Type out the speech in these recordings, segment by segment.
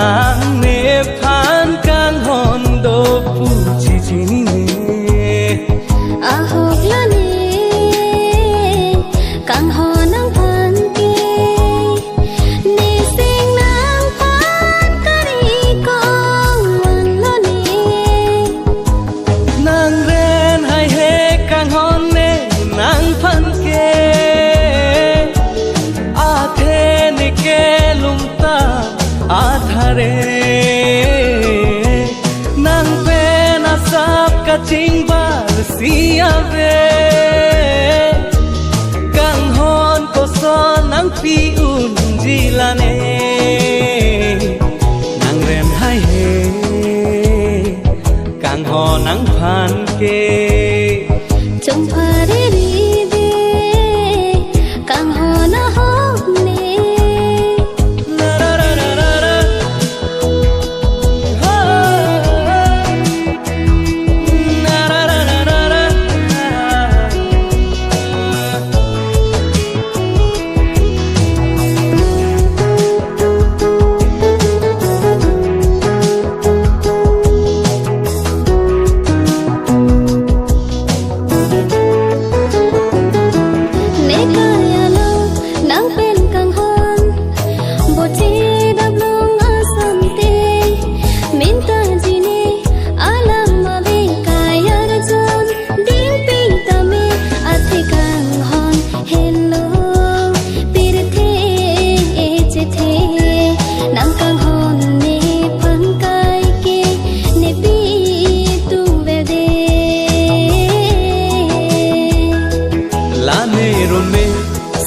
nang ne phan kang hon do pu chi chi ni ne a hok la ne kang hon nang phan ke ne sing nang phan ka ri kong wan lo ne nang ren hai he kang hon ne nang phan ke a the ne ke lum ta a thare nang pe na sap ka ching bar sia ve kang hon ko son nang pi un ji la ne nang rem hai he kang hon nang phan ke chung pha ri ri de kang hon na hok ne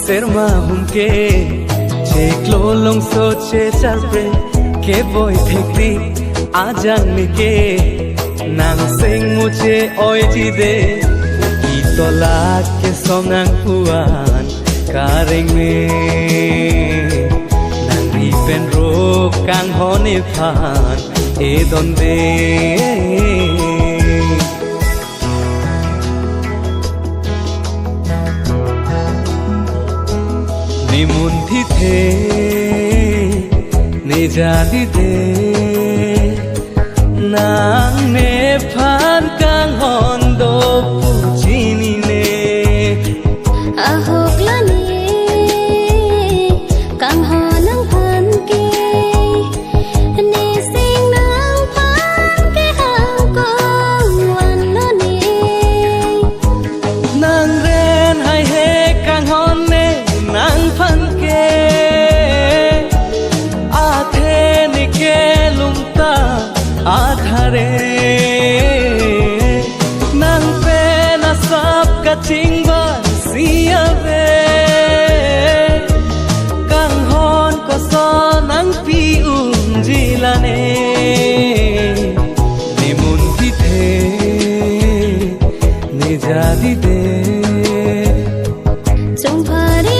serma hum ke cheklo long so che chal pre ke boy thekri ajan ni ke nang sing mu che oi ji de ki tola ke songang puan kareng me nang ri pen ro kang hone phan e donde nimun thi the ne jadi de nang ne phan kang hon do pu chi ni ne a hok la ne kang hon nang phan ke ne sing nang phan ke hang kong wan lo ne nang ren hai he kang hon ne nang phan ke a the ne ke lum ta a thare nang pe na sap ka ching ba sia ve kang hon ko so nang pi ji la ne nimun thi the ne jadi de chung pha ri